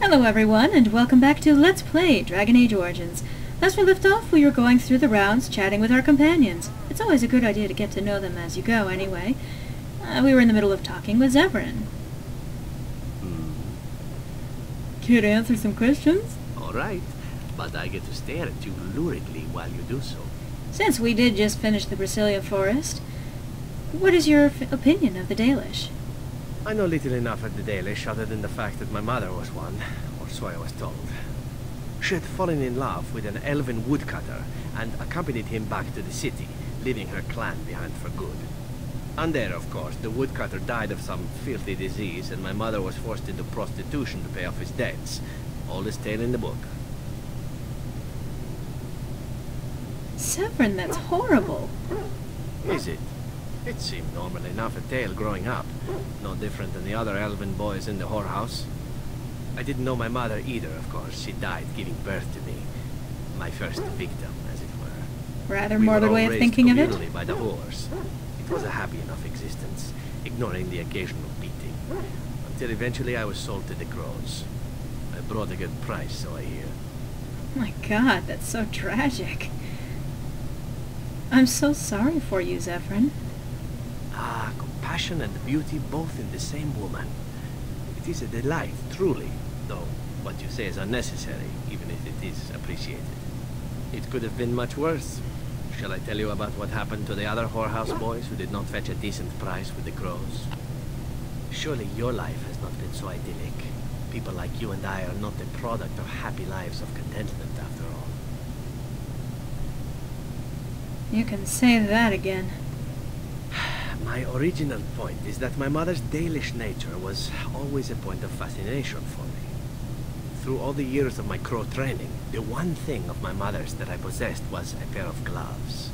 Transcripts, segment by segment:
Hello everyone, and welcome back to Let's Play Dragon Age Origins. Last we left off, we were going through the rounds, chatting with our companions. It's always a good idea to get to know them as you go, anyway. We were in the middle of talking with Zevran. Care to answer some questions? Alright, but I get to stare at you luridly while you do so. Since we did just finish the Brasilia Forest, what is your opinion of the Dalish? I know little enough of the Dalish other than the fact that my mother was one, or so I was told. She had fallen in love with an elven woodcutter and accompanied him back to the city, leaving her clan behind for good. And there, of course, the woodcutter died of some filthy disease and my mother was forced into prostitution to pay off his debts. Oldest tale in the book. Zevran, that's horrible. Is it? It seemed normal enough a tale growing up. No different than the other elven boys in the whorehouse. I didn't know my mother either, of course. She died giving birth to me. My first victim, as it were. Rather morbid way of thinking of it. By the whores. It was a happy enough existence, ignoring the occasional beating. Until eventually I was sold to the crows. I brought a good price, so I hear. My God, that's so tragic. I'm so sorry for you, Zevran. Ah, compassion and beauty both in the same woman. It is a delight, truly, though what you say is unnecessary, even if it is appreciated. It could have been much worse. Shall I tell you about what happened to the other whorehouse boys who did not fetch a decent price with the crows? Surely your life has not been so idyllic. People like you and I are not the product of happy lives of contentment, after all. You can say that again. My original point is that my mother's Dalish nature was always a point of fascination for me. Through all the years of my crow training, the one thing of my mother's that I possessed was a pair of gloves.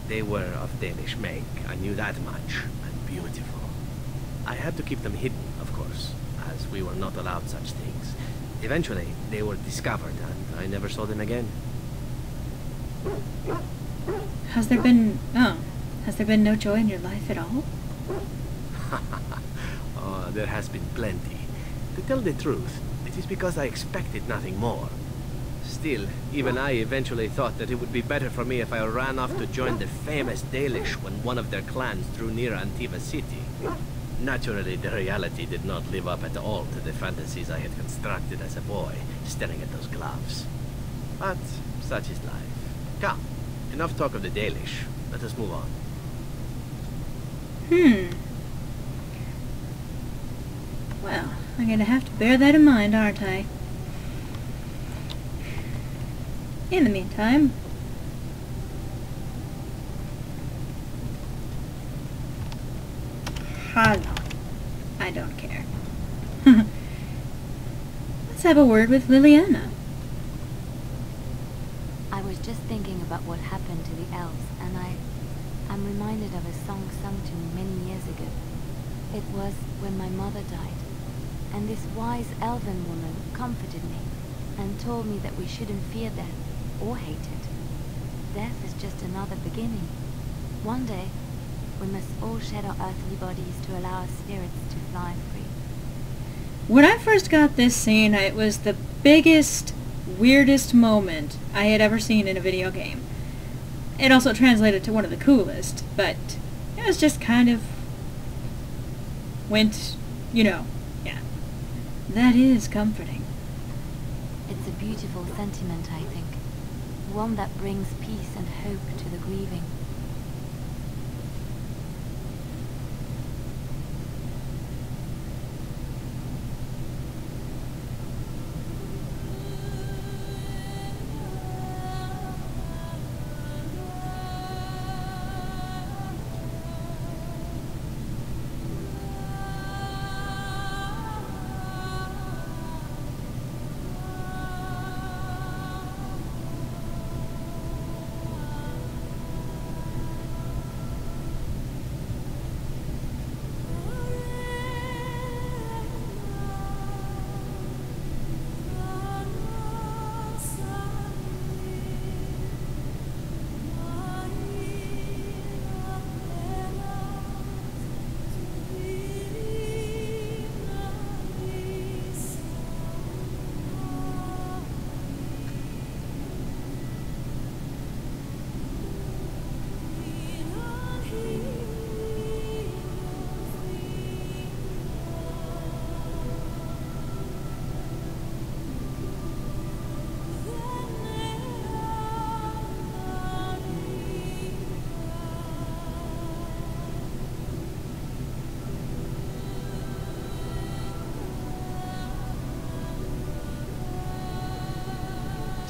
They were of Dalish make, I knew that much, and beautiful. I had to keep them hidden, of course, as we were not allowed such things. Eventually, they were discovered, and I never saw them again. Has there been no joy in your life at all? Oh, there has been plenty. To tell the truth, it is because I expected nothing more. Still, even I eventually thought that it would be better for me if I ran off to join the famous Dalish when one of their clans drew near Antiva city. Naturally, the reality did not live up at all to the fantasies I had constructed as a boy, staring at those gloves. But such is life. Come, enough talk of the Dalish. Let us move on. Well, I'm gonna have to bear that in mind, aren't I? In the meantime... Hello. I don't care. Let's have a word with Leliana. I was just thinking about what happened to the elves, and I'm reminded of a song sung to me many years ago. It was when my mother died, and this wise elven woman comforted me and told me that we shouldn't fear death or hate it. Death is just another beginning. One day, we must all shed our earthly bodies to allow our spirits to fly free. When I first got this scene, it was the biggest, weirdest moment I had ever seen in a video game. It also translated to one of the coolest, but it was just kind of went, you know, yeah. That is comforting. It's a beautiful sentiment, I think. One that brings peace and hope to the grieving.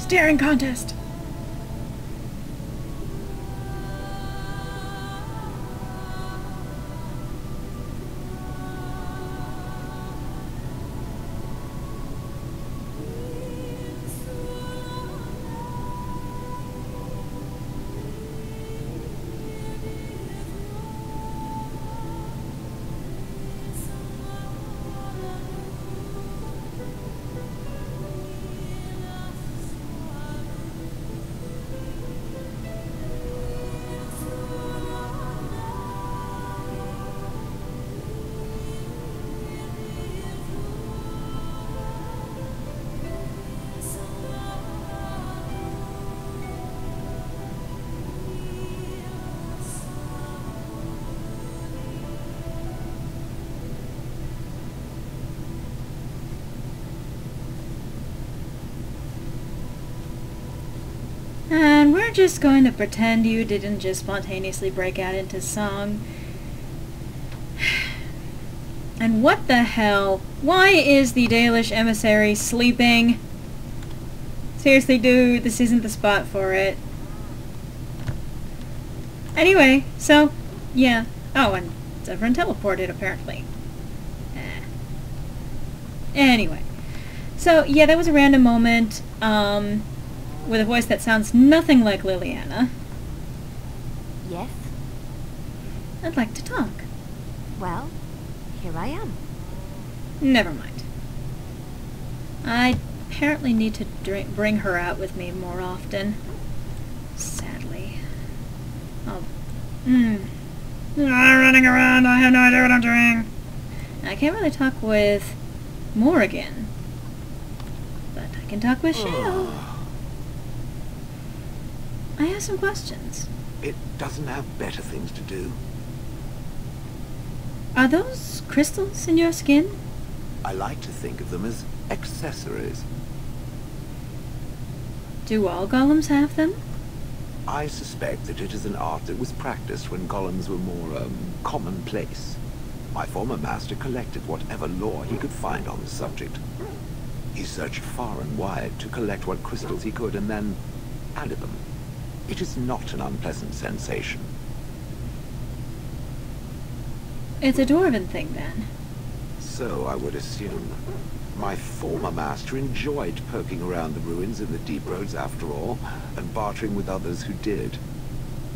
Staring contest! And we're just going to pretend you didn't just spontaneously break out into song. And what the hell? Why is the Dalish emissary sleeping? Seriously, dude, this isn't the spot for it. Anyway, so, yeah. Oh, and Zevran teleported, apparently. Anyway. So, yeah, that was a random moment. With a voice that sounds nothing like Leliana. Yes? I'd like to talk. Well, here I am. Never mind. I apparently need to bring her out with me more often. Sadly. I'm running around, I have no idea what I'm doing. I can't really talk with Morrigan. But I can talk with Shale. I have some questions. It doesn't have better things to do. Are those crystals in your skin? I like to think of them as accessories. Do all golems have them? I suspect that it is an art that was practiced when golems were more, commonplace. My former master collected whatever lore he could find on the subject. He searched far and wide to collect what crystals he could and then added them. It is not an unpleasant sensation. It's a dwarven thing, then. So I would assume. My former master enjoyed poking around the ruins in the deep roads after all, and bartering with others who did.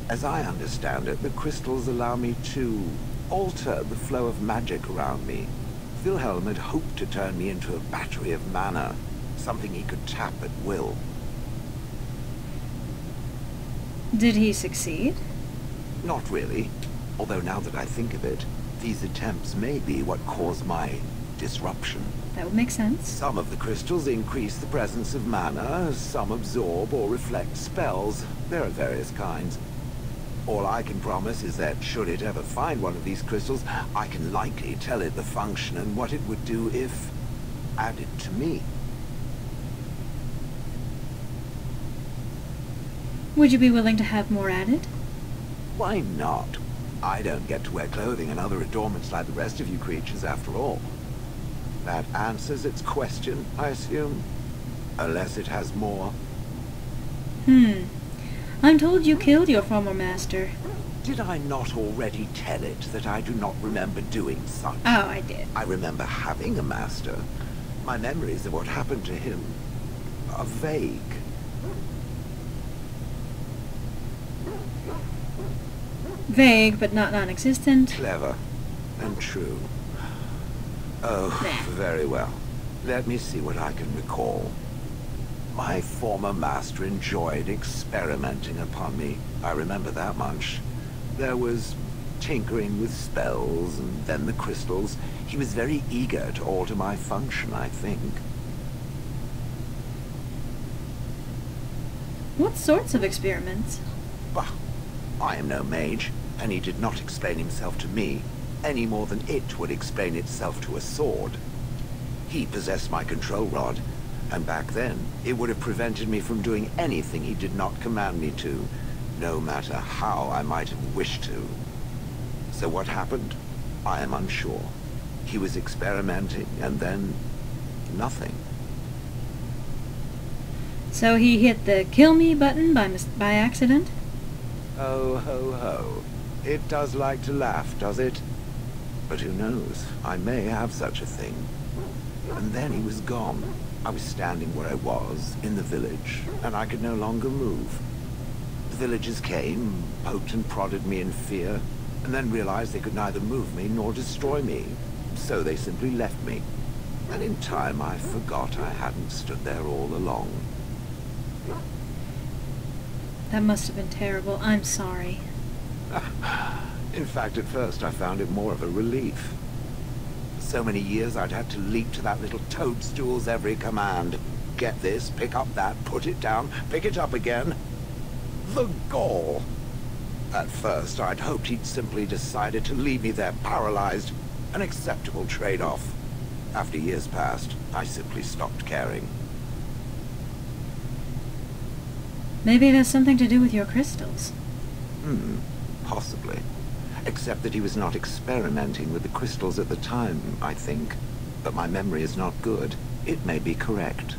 As I understand it, the crystals allow me to alter the flow of magic around me. Wilhelm had hoped to turn me into a battery of mana, something he could tap at will. Did he succeed? Not really. Although now that I think of it, these attempts may be what caused my disruption. That would make sense. Some of the crystals increase the presence of mana, some absorb or reflect spells. There are various kinds. All I can promise is that should it ever find one of these crystals, I can likely tell it the function and what it would do if added to me. Would you be willing to have more added? Why not? I don't get to wear clothing and other adornments like the rest of you creatures, after all. That answers its question, I assume? Unless it has more. I'm told you killed your former master. Did I not already tell it that I do not remember doing such? Oh, I did. I remember having a master. My memories of what happened to him are vague. Vague, but not non-existent. Clever and true. Oh, very well. Let me see what I can recall. My former master enjoyed experimenting upon me. I remember that much. There was tinkering with spells, and then the crystals. He was very eager to alter my function, I think. What sorts of experiments? Bah, I am no mage, and he did not explain himself to me, any more than it would explain itself to a sword. He possessed my control rod, and back then, it would have prevented me from doing anything he did not command me to, no matter how I might have wished to. So what happened? I am unsure. He was experimenting, and then nothing. So he hit the kill me button by accident? Oh, ho, ho. It does like to laugh, does it? But who knows? I may have such a thing. And then he was gone. I was standing where I was, in the village, and I could no longer move. The villagers came, poked and prodded me in fear, and then realized they could neither move me nor destroy me. So they simply left me. And in time I forgot I hadn't stood there all along. That must have been terrible. I'm sorry. In fact, at first I found it more of a relief. For so many years I'd had to leap to that little toadstool's every command. Get this, pick up that, put it down, pick it up again. The gall! At first I'd hoped he'd simply decided to leave me there paralyzed. An acceptable trade-off. After years passed, I simply stopped caring. Maybe it has something to do with your crystals. Possibly. Except that he was not experimenting with the crystals at the time, I think. But my memory is not good. It may be correct.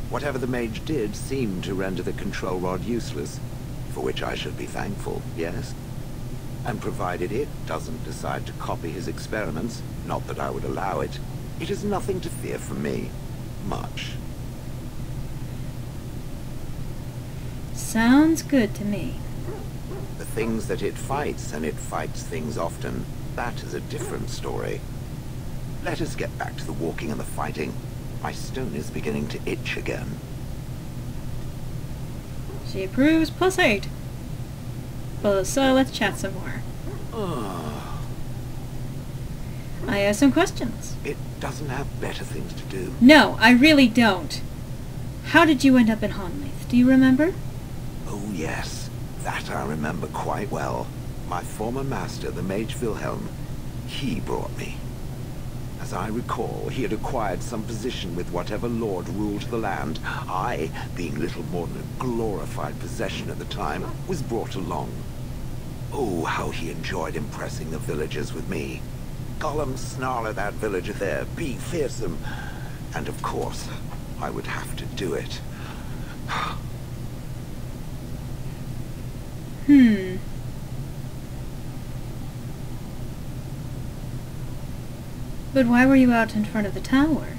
Whatever the mage did seemed to render the control rod useless, for which I should be thankful, yes? And provided it doesn't decide to copy his experiments, not that I would allow it, it is nothing to fear from me. Much. Sounds good to me. The things that it fights, and it fights things often, that is a different story. Let us get back to the walking and the fighting. My stone is beginning to itch again. She approves, +8. Well, so let's chat some more. I have some questions. It doesn't have better things to do. No, I really don't. How did you end up in Honleith? Do you remember? Oh yes, that I remember quite well. My former master, the Mage Wilhelm, he brought me. As I recall, he had acquired some position with whatever lord ruled the land. I, being little more than a glorified possession at the time, was brought along. Oh, how he enjoyed impressing the villagers with me. Gollum snarl at that villager there, be fearsome. And of course, I would have to do it. But why were you out in front of the tower?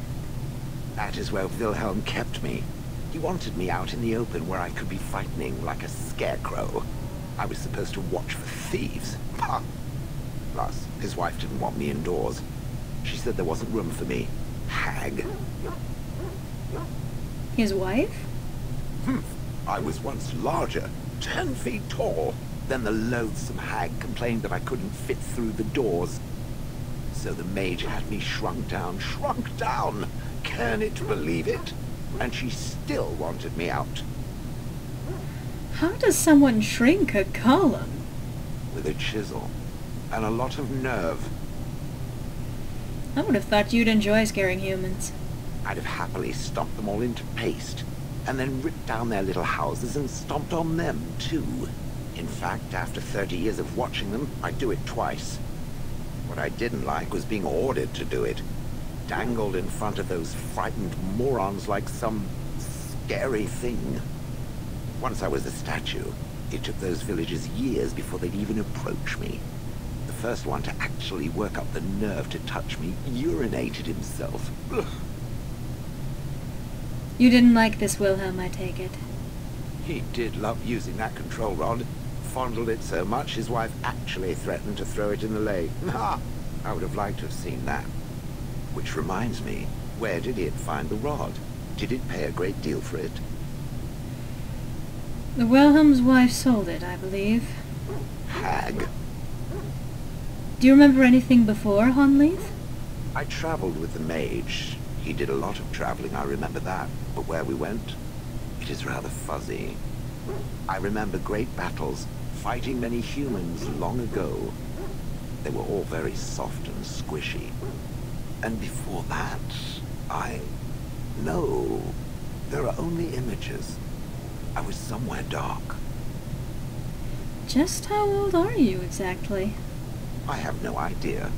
That is where Wilhelm kept me. He wanted me out in the open where I could be frightening like a scarecrow. I was supposed to watch for thieves. Plus, his wife didn't want me indoors. She said there wasn't room for me. Hag. His wife? I was once larger, 10 feet tall. Then the loathsome hag complained that I couldn't fit through the doors. So the mage had me shrunk down. Can it believe it? And she still wanted me out. How does someone shrink a golem? With a chisel. And a lot of nerve. I would have thought you'd enjoy scaring humans. I'd have happily stomped them all into paste. And then ripped down their little houses and stomped on them, too. In fact, after 30 years of watching them, I'd do it twice. What I didn't like was being ordered to do it. Dangled in front of those frightened morons like some scary thing. Once I was a statue, it took those villagers years before they'd even approach me. The first one to actually work up the nerve to touch me urinated himself. Ugh. You didn't like this Wilhelm, I take it. He did love using that control rod. Fondled it so much his wife actually threatened to throw it in the lake. Ha! I would have liked to have seen that. Which reminds me, where did it find the rod? Did it pay a great deal for it? The Wilhelm's wife sold it, I believe. Hag. Do you remember anything before Honleith? I traveled with the mage. He did a lot of traveling, I remember that. But where we went, it is rather fuzzy. I remember great battles, fighting many humans long ago. They were all very soft and squishy. And before that, No, there are only images. I was somewhere dark. Just how old are you, exactly? I have no idea.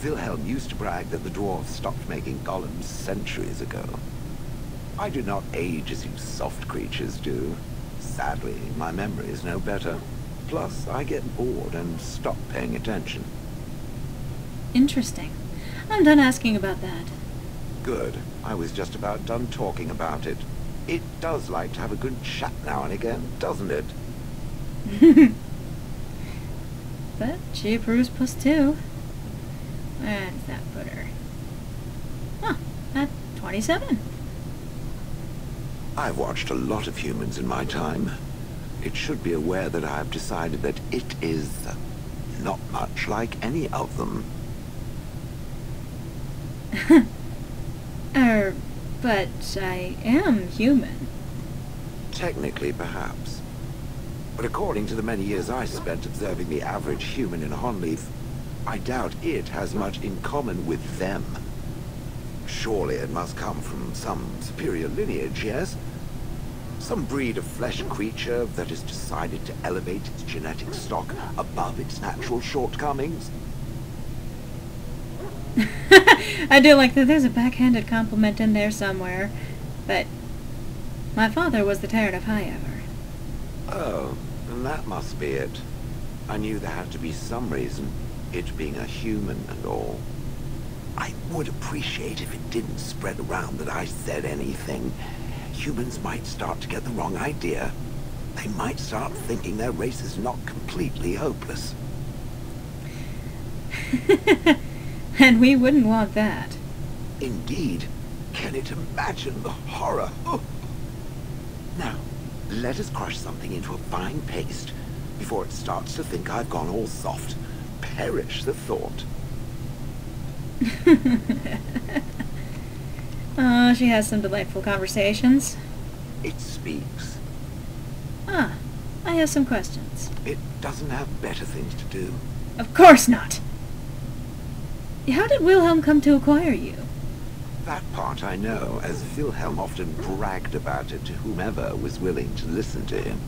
Wilhelm used to brag that the dwarves stopped making golems centuries ago. I do not age as you soft creatures do. Sadly, my memory is no better. Plus, I get bored and stop paying attention. Interesting. I'm done asking about that. Good. I was just about done talking about it. It does like to have a good chat now and again, doesn't it? But she approves +2. Where does that put her? Huh, at 27. I've watched a lot of humans in my time. It should be aware that I have decided that it is not much like any of them. But I am human. Technically, perhaps. But according to the many years I spent observing the average human in Honleaf, I doubt it has much in common with them. Surely it must come from some superior lineage, yes? Some breed of flesh creature that has decided to elevate its genetic stock above its natural shortcomings? I do like that there's a backhanded compliment in there somewhere, but my father was the Terran of Highover. Oh, then that must be it. I knew there had to be some reason, it being a human and all. I would appreciate if it didn't spread around that I said anything. Humans might start to get the wrong idea. They might start thinking their race is not completely hopeless. And we wouldn't want that. Indeed. Can it imagine the horror? Oh. Now, let us crush something into a fine paste before it starts to think I've gone all soft. Perish the thought. Oh, she has some delightful conversations. It speaks. Ah, I have some questions. It doesn't have better things to do. Of course not! How did Wilhelm come to acquire you? That part I know, as Wilhelm often bragged about it to whomever was willing to listen to him.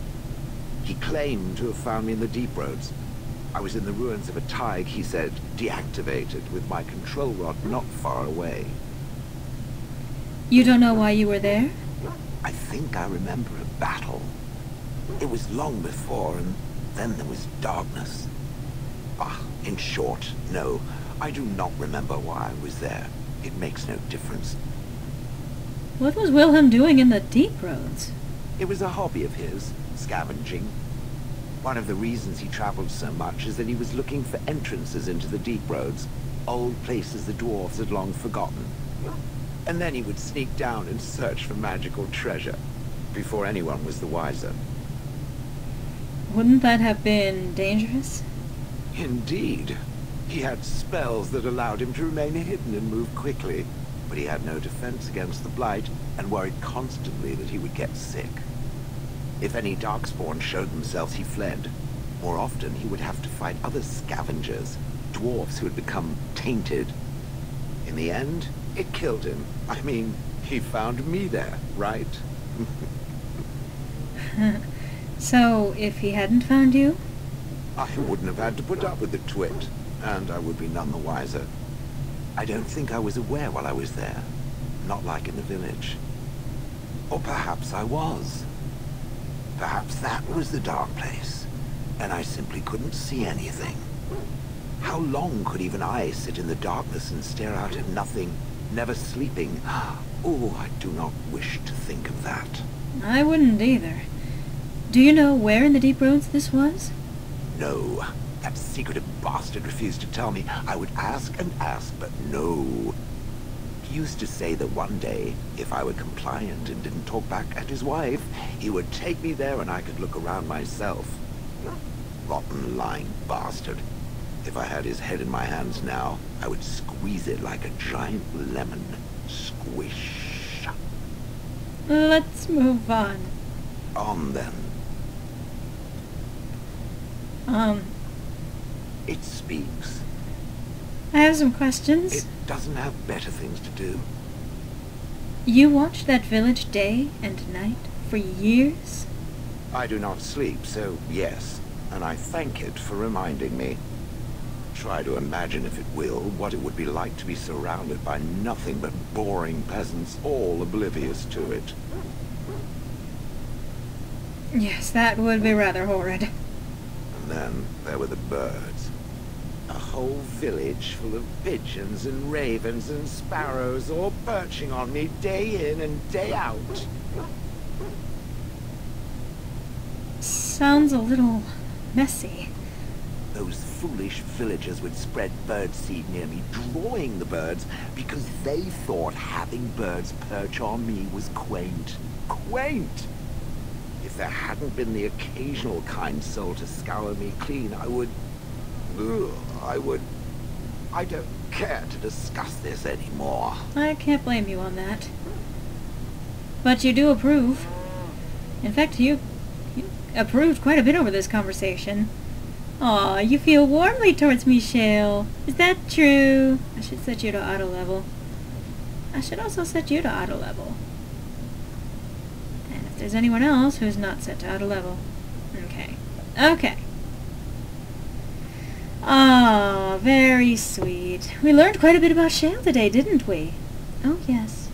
He claimed to have found me in the deep roads. I was in the ruins of a Tig, he said, deactivated, with my control rod not far away. You don't know why you were there? I think I remember a battle. It was long before, and then there was darkness. In short, no, I do not remember why I was there. It makes no difference. What was Wilhelm doing in the deep roads? It was a hobby of his, scavenging. One of the reasons he traveled so much is that he was looking for entrances into the deep roads, old places the dwarves had long forgotten. And then he would sneak down and search for magical treasure, before anyone was the wiser. Wouldn't that have been dangerous? Indeed. He had spells that allowed him to remain hidden and move quickly, but he had no defense against the blight and worried constantly that he would get sick. If any darkspawn showed themselves, he fled. More often, he would have to fight other scavengers, dwarves who had become tainted. In the end, it killed him. I mean, he found me there, right? So, if he hadn't found you? I wouldn't have had to put up with the twit, and I would be none the wiser. I don't think I was aware while I was there. Not like in the village. Or perhaps I was. Perhaps that was the dark place, and I simply couldn't see anything. How long could even I sit in the darkness and stare out at nothing, never sleeping? Oh, I do not wish to think of that. I wouldn't either. Do you know where in the deep roads this was? No. That secretive bastard refused to tell me. I would ask and ask, but no. He used to say that one day, if I were compliant and didn't talk back at his wife, he would take me there and I could look around myself. Rotten, lying bastard. If I had his head in my hands now, I would squeeze it like a giant lemon. Squish. Let's move on. On then. It speaks. I have some questions. It doesn't have better things to do. You watched that village day and night for years? I do not sleep, so yes, and I thank it for reminding me. Try to imagine, if it will, what it would be like to be surrounded by nothing but boring peasants, all oblivious to it. Yes, that would be rather horrid. And then there were the birds. A whole village full of pigeons and ravens and sparrows all perching on me day in and day out. Sounds a little messy. Those foolish villagers would spread birdseed near me, drawing the birds, because they thought having birds perch on me was quaint. Quaint! If there hadn't been the occasional kind soul to scour me clean, I don't care to discuss this anymore. I can't blame you on that. But you do approve. In fact, you approved quite a bit over this conversation. Aw, you feel warmly towards Michelle. Is that true? I should set you to auto level. I should also set you to auto level. And if there's anyone else who's not set to auto level. Okay. Okay. Ah, very sweet. We learned quite a bit about Shale today, didn't we? Oh, yes.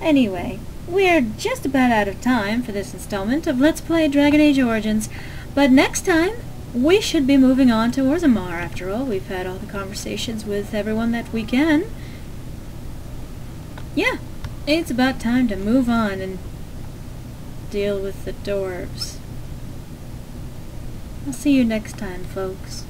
Anyway, we're just about out of time for this installment of Let's Play Dragon Age Origins, but next time we should be moving on to Orzammar. After all, we've had all the conversations with everyone that we can. Yeah, it's about time to move on and deal with the dwarves. I'll see you next time, folks.